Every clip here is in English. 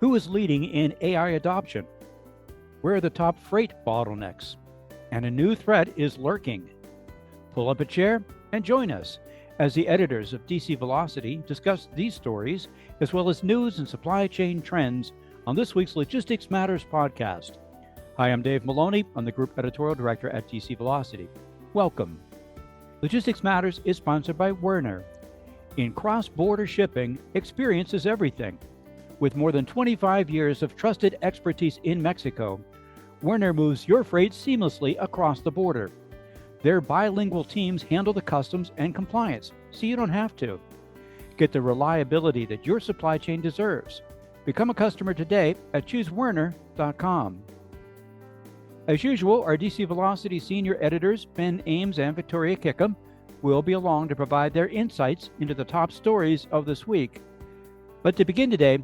Who is leading in AI adoption? Where are the top freight bottlenecks? And a new threat is lurking. Pull up a chair and join us as the editors of DC Velocity discuss these stories, as well as news and supply chain trends on this week's Logistics Matters podcast. Hi, I'm Dave Maloney. I'm the Group Editorial Director at DC Velocity. Welcome. Logistics Matters is sponsored by Werner. In cross-border shipping, experience is everything. With more than 25 years of trusted expertise in Mexico, Werner moves your freight seamlessly across the border. Their bilingual teams handle the customs and compliance, so you don't have to. Get the reliability that your supply chain deserves. Become a customer today at choosewerner.com. As usual, our DC Velocity senior editors, Ben Ames and Victoria Kickham, will be along to provide their insights into the top stories of this week. But to begin today,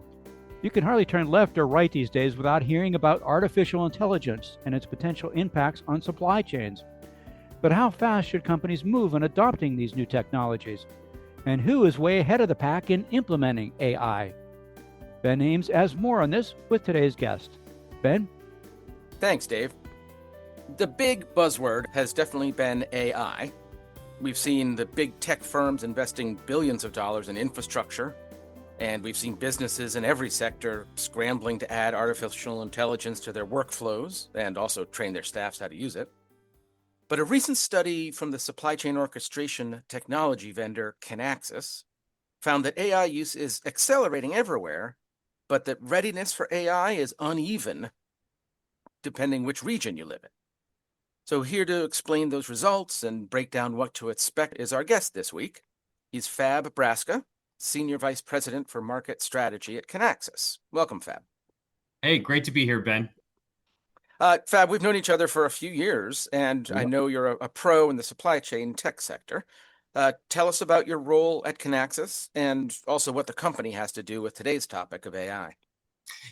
you can hardly turn left or right these days without hearing about artificial intelligence and its potential impacts on supply chains. But how fast should companies move in adopting these new technologies? And who is way ahead of the pack in implementing AI? Ben Ames has more on this with today's guest. Ben? Thanks, Dave. The big buzzword has definitely been AI. We've seen the big tech firms investing billions of dollars in infrastructure, and we've seen businesses in every sector scrambling to add artificial intelligence to their workflows and also train their staffs how to use it. But a recent study from the supply chain orchestration technology vendor Kinaxis found that AI use is accelerating everywhere, but that readiness for AI is uneven depending which region you live in. So here to explain those results and break down what to expect is our guest this week. He's Fab Brasca, Senior Vice President for Market Strategy at Kinaxis. Welcome, Fab. Hey, great to be here, Ben. Fab, we've known each other for a few years, and I know you're a pro in the supply chain tech sector. Tell us about your role at Kinaxis and also what the company has to do with today's topic of AI.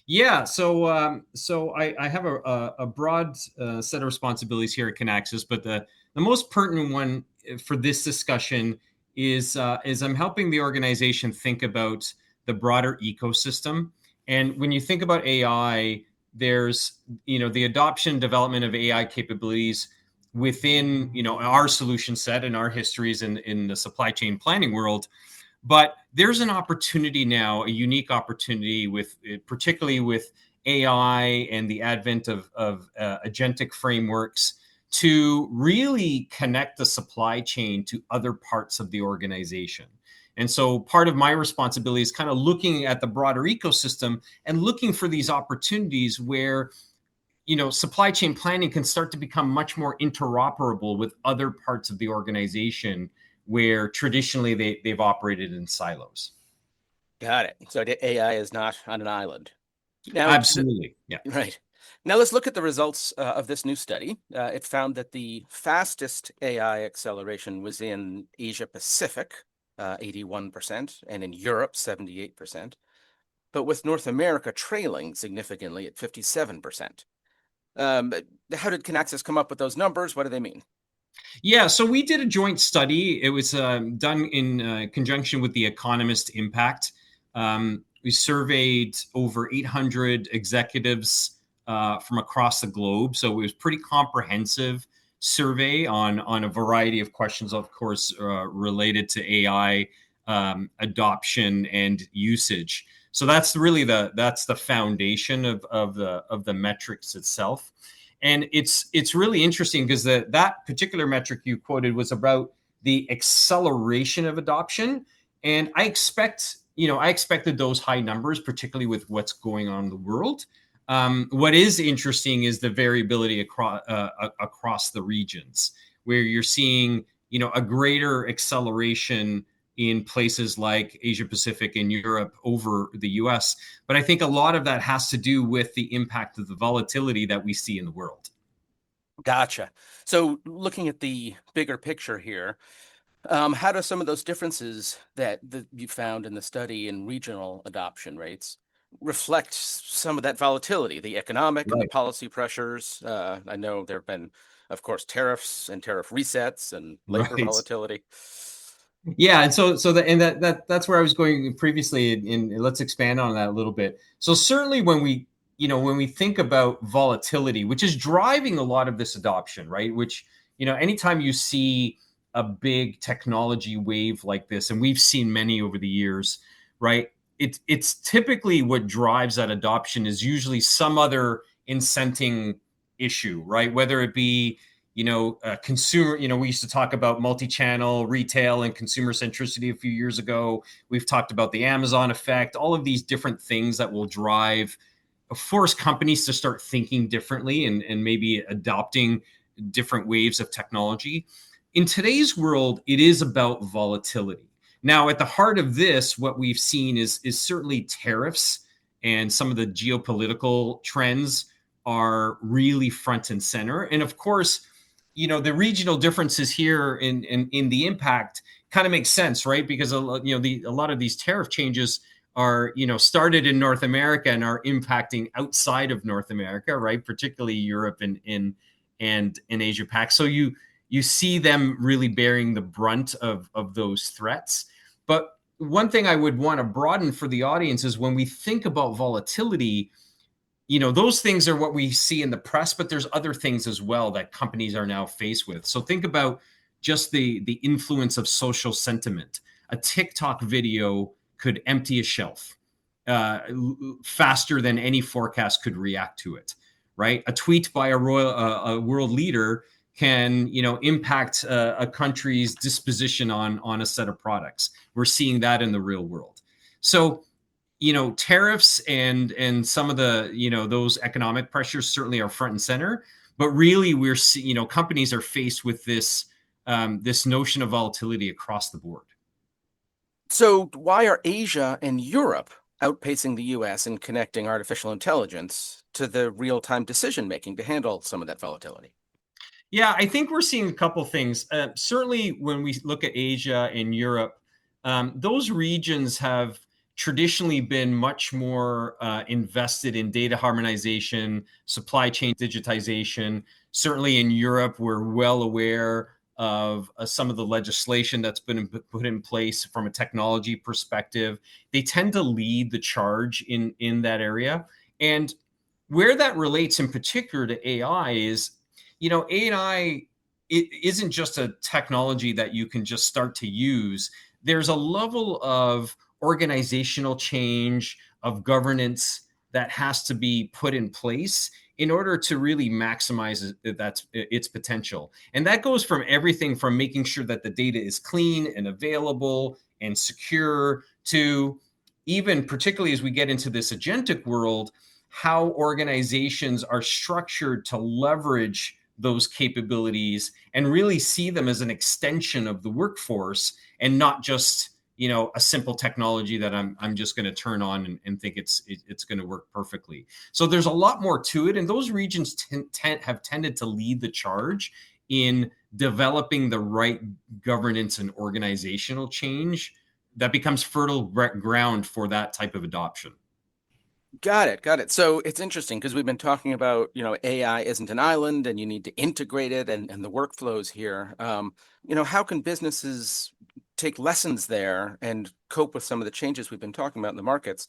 Yeah, so I have a broad set of responsibilities here at Kinaxis, but the most pertinent one for this discussion is I'm helping the organization think about the broader ecosystem. And when you think about AI, there's the adoption and development of AI capabilities within our solution set and our histories in the supply chain planning world. But there's an opportunity now, a unique opportunity particularly with AI and the advent of agentic frameworks to really connect the supply chain to other parts of the organization. And so part of my responsibility is kind of looking at the broader ecosystem and looking for these opportunities where supply chain planning can start to become much more interoperable with other parts of the organization where traditionally they've operated in silos. Got it. So AI is not on an island. Now, absolutely. Yeah. Right. Now let's look at the results of this new study. It found that the fastest AI acceleration was in Asia Pacific, 81%, and in Europe, 78%, but with North America trailing significantly at 57%. How did Kinaxis come up with those numbers? What do they mean? Yeah, so we did a joint study. It was done in conjunction with the Economist Impact. We surveyed over 800 executives from across the globe. So it was pretty comprehensive survey on a variety of questions, of course, related to AI adoption and usage. So that's really the foundation of the metrics itself. And it's really interesting because that particular metric you quoted was about the acceleration of adoption. And I expected those high numbers, particularly with what's going on in the world. What is interesting is the variability across the regions, where you're seeing a greater acceleration in places like Asia Pacific and Europe over the US. But I think a lot of that has to do with the impact of the volatility that we see in the world. Gotcha. So looking at the bigger picture here, how do some of those differences that you found in the study in regional adoption rates reflect some of that volatility, the economic and the policy pressures? I know there have been, of course, tariffs and tariff resets and labor volatility. Yeah, and that's where I was going previously, and let's expand on that a little bit. So certainly when we think about volatility, which is driving a lot of this adoption, right? Which, anytime you see a big technology wave like this, and we've seen many over the years, right? It's typically what drives that adoption is usually some other incenting issue, right? Whether it be consumer, we used to talk about multi-channel retail and consumer centricity a few years ago. We've talked about the Amazon effect, all of these different things that will force companies to start thinking differently and maybe adopting different waves of technology. In today's world, it is about volatility. Now, at the heart of this, what we've seen is certainly tariffs, and some of the geopolitical trends are really front and center. And of course, the regional differences here in the impact kind of makes sense, right? Because a lot of these tariff changes are started in North America and are impacting outside of North America, right? Particularly Europe and in Asia Pac. So you see them really bearing the brunt of those threats. But one thing I would want to broaden for the audience is when we think about volatility, those things are what we see in the press, but there's other things as well that companies are now faced with. So think about just the influence of social sentiment. A TikTok video could empty a shelf faster than any forecast could react to it, right? A tweet by a world leader can impact a country's disposition on a set of products. We're seeing that in the real world. So tariffs and some of the those economic pressures certainly are front and center, but really we're seeing companies are faced with this this notion of volatility across the board. So why are Asia and Europe outpacing the US in connecting artificial intelligence to the real-time decision making to handle some of that volatility? Yeah, I think we're seeing a couple things. Certainly, when we look at Asia and Europe, those regions have traditionally been much more invested in data harmonization, supply chain digitization. Certainly in Europe, we're well aware of some of the legislation that's been put in place from a technology perspective. They tend to lead the charge in that area. And where that relates in particular to AI is, AI, it isn't just a technology that you can just start to use. There's a level of organizational change, of governance that has to be put in place in order to really maximize its potential. And that goes from everything from making sure that the data is clean and available and secure to even, particularly as we get into this agentic world, how organizations are structured to leverage those capabilities and really see them as an extension of the workforce and not just a simple technology that I'm just going to turn on and think it's going to work perfectly. So there's a lot more to it, and those regions have tended to lead the charge in developing the right governance and organizational change that becomes fertile ground for that type of adoption. Got it. Got it. So it's interesting because we've been talking about, AI isn't an island and you need to integrate it and the workflows here. How can businesses take lessons there and cope with some of the changes we've been talking about in the markets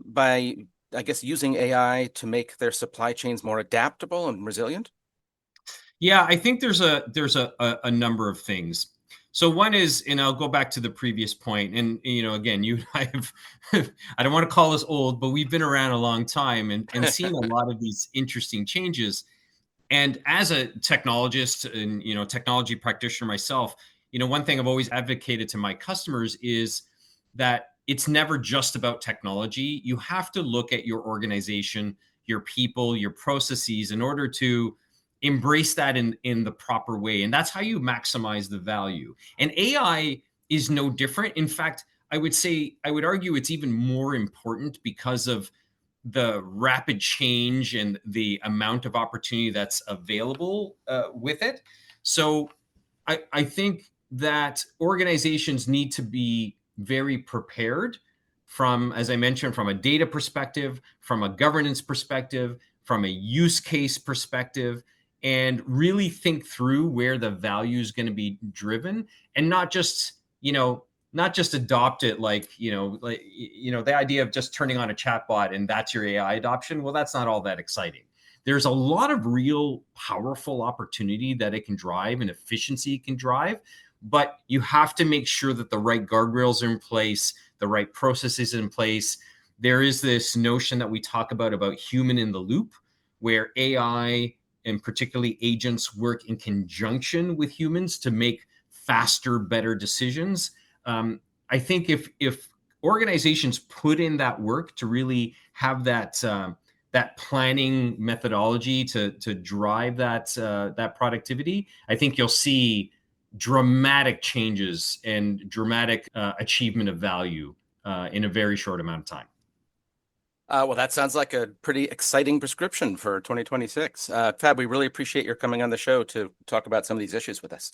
by, I guess, using AI to make their supply chains more adaptable and resilient? Yeah, I think there's a number of things. So one is, and I'll go back to the previous point, and again, you and I have, I don't want to call us old, but we've been around a long time and seen a lot of these interesting changes. And as a technologist and technology practitioner myself, one thing I've always advocated to my customers is that it's never just about technology. You have to look at your organization, your people, your processes in order to embrace that in the proper way. And that's how you maximize the value. And AI is no different. In fact, I would argue it's even more important because of the rapid change and the amount of opportunity that's available with it. So I think that organizations need to be very prepared from, as I mentioned, from a data perspective, from a governance perspective, from a use case perspective, and really think through where the value is going to be driven and not just not just adopt it the idea of just turning on a chatbot and that's your AI adoption. Well, that's not all that exciting. There's a lot of real powerful opportunity that it can drive and efficiency it can drive, but you have to make sure that the right guardrails are in place, the right processes in place. There is this notion that we talk about human in the loop, where AI and particularly agents work in conjunction with humans to make faster, better decisions. I think if organizations put in that work to really have that planning methodology to drive that productivity, I think you'll see dramatic changes and dramatic achievement of value in a very short amount of time. Well, that sounds like a pretty exciting prescription for 2026. Fab, we really appreciate your coming on the show to talk about some of these issues with us.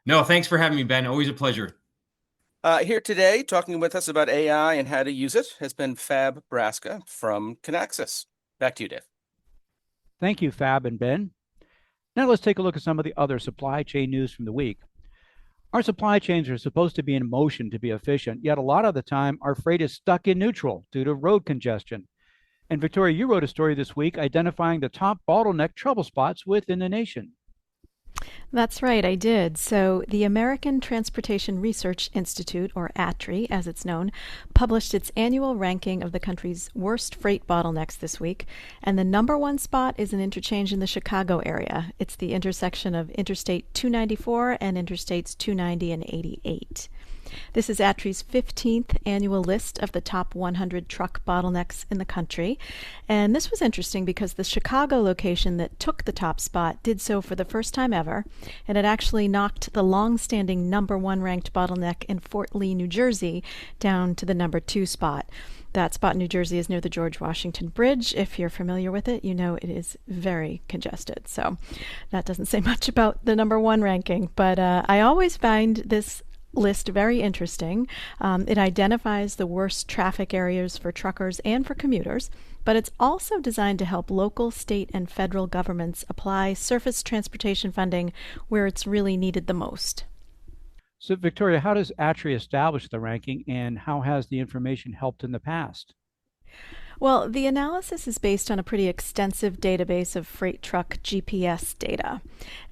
No, thanks for having me, Ben. Always a pleasure. Here today, talking with us about AI and how to use it, has been Fab Brasca from Kinaxis. Back to you, Dave. Thank you, Fab and Ben. Now let's take a look at some of the other supply chain news from the week. Our supply chains are supposed to be in motion to be efficient, yet a lot of the time our freight is stuck in neutral due to road congestion. And Victoria, you wrote a story this week identifying the top bottleneck trouble spots within the nation. That's right, I did. So, the American Transportation Research Institute, or ATRI as it's known, published its annual ranking of the country's worst freight bottlenecks this week. And the number one spot is an interchange in the Chicago area. It's the intersection of Interstate 294 and Interstates 290 and 88. This is ATRI's 15th annual list of the top 100 truck bottlenecks in the country. And this was interesting because the Chicago location that took the top spot did so for the first time ever, and it actually knocked the long-standing number one ranked bottleneck in Fort Lee, New Jersey, down to the number two spot. That spot in New Jersey is near the George Washington Bridge. If you're familiar with it, you know it is very congested. So that doesn't say much about the number one ranking, but I always find this list very interesting. It identifies the worst traffic areas for truckers and for commuters, but it's also designed to help local, state, and federal governments apply surface transportation funding where it's really needed the most. So, Victoria, how does ATRI establish the ranking and how has the information helped in the past? Well, the analysis is based on a pretty extensive database of freight truck GPS data.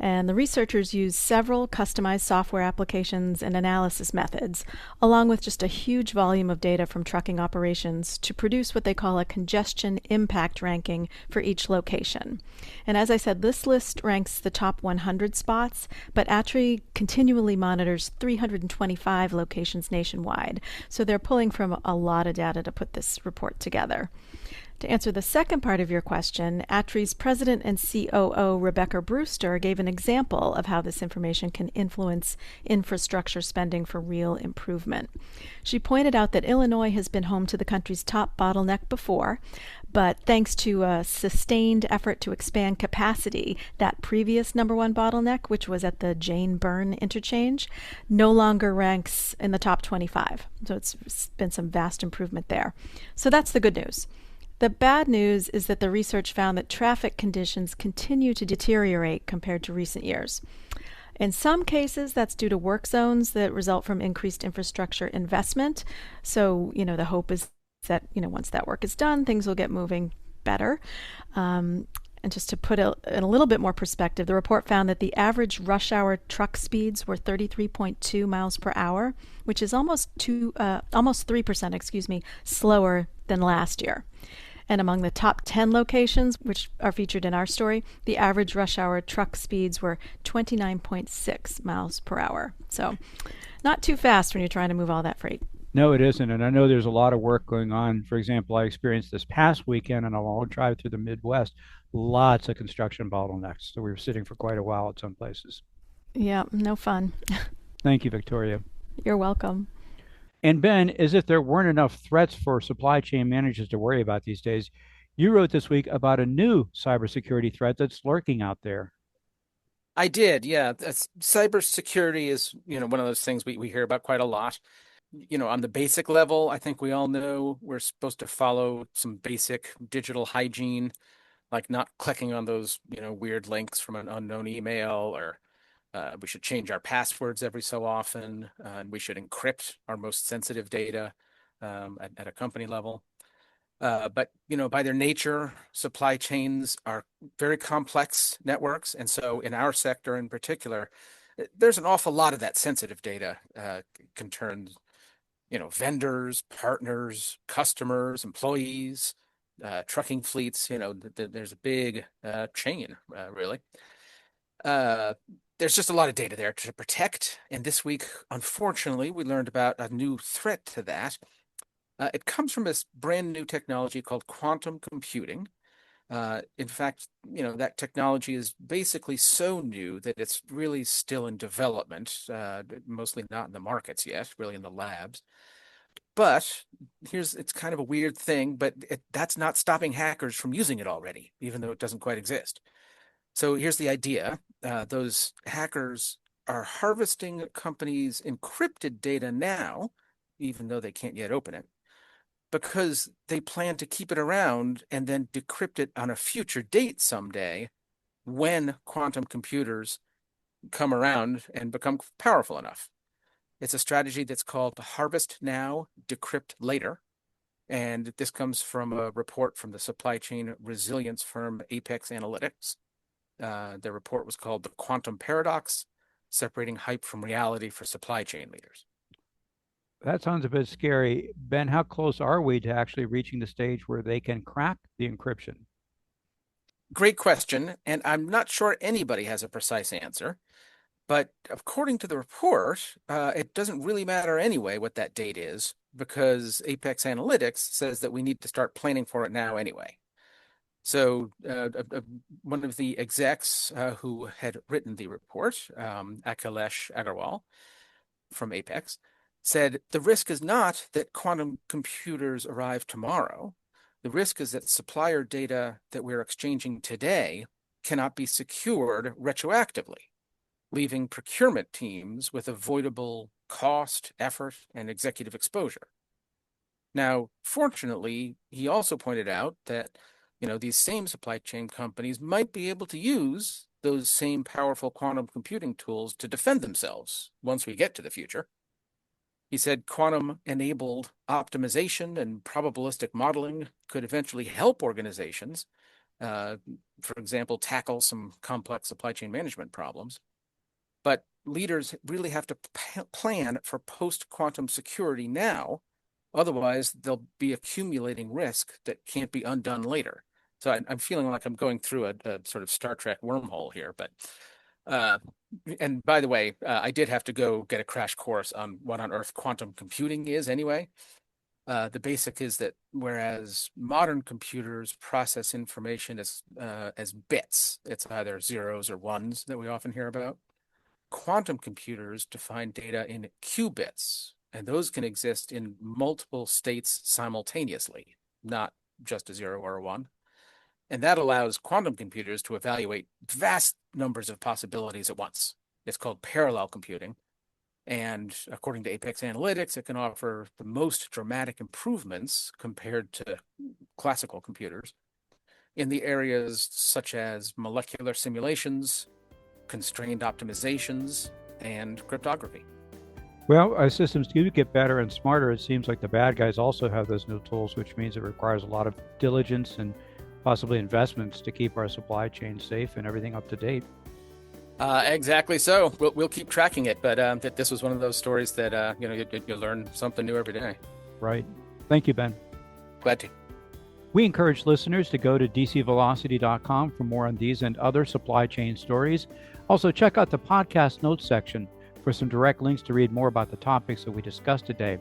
And the researchers use several customized software applications and analysis methods, along with just a huge volume of data from trucking operations to produce what they call a congestion impact ranking for each location. And as I said, this list ranks the top 100 spots, but ATRI continually monitors 325 locations nationwide. So they're pulling from a lot of data to put this report together. To answer the second part of your question, ATRI's president and COO, Rebecca Brewster, gave an example of how this information can influence infrastructure spending for real improvement. She pointed out that Illinois has been home to the country's top bottleneck before, but thanks to a sustained effort to expand capacity, that previous number one bottleneck, which was at the Jane Byrne interchange, no longer ranks in the top 25. So it's been some vast improvement there. So that's the good news. The bad news is that the research found that traffic conditions continue to deteriorate compared to recent years. In some cases, that's due to work zones that result from increased infrastructure investment. So, the hope is that, once that work is done, things will get moving better. And just to put it in a little bit more perspective, the report found that the average rush hour truck speeds were 33.2 miles per hour, which is almost 3%, slower than last year. And among the top 10 locations, which are featured in our story, the average rush hour truck speeds were 29.6 miles per hour. So not too fast when you're trying to move all that freight. No, it isn't. And I know there's a lot of work going on. For example, I experienced this past weekend on a long drive through the Midwest, lots of construction bottlenecks. So we were sitting for quite a while at some places. Yeah, no fun. Thank you, Victoria. You're welcome. And Ben, as if there weren't enough threats for supply chain managers to worry about these days, you wrote this week about a new cybersecurity threat that's lurking out there. I did, yeah. Cybersecurity is, one of those things we hear about quite a lot. On the basic level, I think we all know we're supposed to follow some basic digital hygiene, like not clicking on those, weird links from an unknown email or We should change our passwords every so often, and we should encrypt our most sensitive data at a company level. But by their nature, supply chains are very complex networks, and so in our sector in particular, there's an awful lot of that sensitive data can turn, vendors, partners, customers, employees, trucking fleets. There's a big chain, really. There's just a lot of data there to protect. And this week, unfortunately, we learned about a new threat to that. It comes from this brand new technology called quantum computing. In fact, that technology is basically so new that it's really still in development, mostly not in the markets yet, really in the labs. But it's kind of a weird thing, but that's not stopping hackers from using it already, even though it doesn't quite exist. So here's the idea. Those hackers are harvesting companies' encrypted data now, even though they can't yet open it, because they plan to keep it around and then decrypt it on a future date someday when quantum computers come around and become powerful enough. It's a strategy that's called harvest now, decrypt later. And this comes from a report from the supply chain resilience firm Apex Analytics. Their report was called The Quantum Paradox, Separating Hype from Reality for Supply Chain Leaders. That sounds a bit scary. Ben, how close are we to actually reaching the stage where they can crack the encryption? Great question, and I'm not sure anybody has a precise answer. But according to the report, it doesn't really matter anyway what that date is, because Apex Analytics says that we need to start planning for it now anyway. So one of the execs who had written the report, Akhilesh Agarwal from Apex, said the risk is not that quantum computers arrive tomorrow. The risk is that supplier data that we're exchanging today cannot be secured retroactively, leaving procurement teams with avoidable cost, effort, and executive exposure. Now, fortunately, he also pointed out that these same supply chain companies might be able to use those same powerful quantum computing tools to defend themselves once we get to the future. He said quantum-enabled optimization and probabilistic modeling could eventually help organizations, for example, tackle some complex supply chain management problems. But leaders really have to plan for post-quantum security now. Otherwise, they'll be accumulating risk that can't be undone later. So I'm feeling like I'm going through a sort of Star Trek wormhole here. But and by the way, I did have to go get a crash course on what on earth quantum computing is anyway. The basic is that whereas modern computers process information as bits, it's either zeros or ones that we often hear about. Quantum computers define data in qubits, and those can exist in multiple states simultaneously, not just a 0 or a 1. And that allows quantum computers to evaluate vast numbers of possibilities at once. It's called parallel computing. And according to Apex Analytics, it can offer the most dramatic improvements compared to classical computers in the areas such as molecular simulations, constrained optimizations, and cryptography. Well, as systems do get better and smarter, it seems like the bad guys also have those new tools, which means it requires a lot of diligence and possibly investments to keep our supply chain safe and everything up to date. Exactly so. We'll keep tracking it, but this was one of those stories that you learn something new every day. Right. Thank you, Ben. Glad to. We encourage listeners to go to dcvelocity.com for more on these and other supply chain stories. Also, check out the podcast notes section for some direct links to read more about the topics that we discussed today.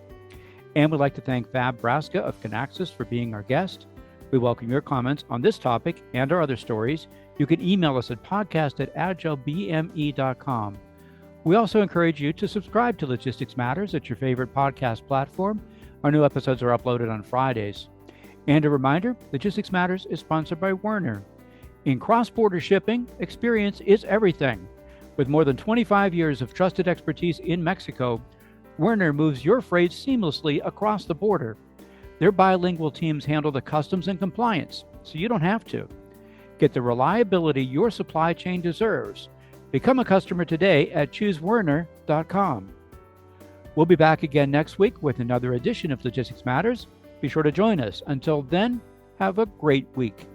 And we'd like to thank Fab Brasca of Kinaxis for being our guest. We welcome your comments on this topic and our other stories. You can email us at podcast@agilebme.com. We also encourage you to subscribe to Logistics Matters at your favorite podcast platform. Our new episodes are uploaded on Fridays. And a reminder, Logistics Matters is sponsored by Werner. In cross-border shipping, experience is everything. With more than 25 years of trusted expertise in Mexico, Werner moves your freight seamlessly across the border. Their bilingual teams handle the customs and compliance, so you don't have to. Get the reliability your supply chain deserves. Become a customer today at choosewerner.com. We'll be back again next week with another edition of Logistics Matters. Be sure to join us. Until then, have a great week.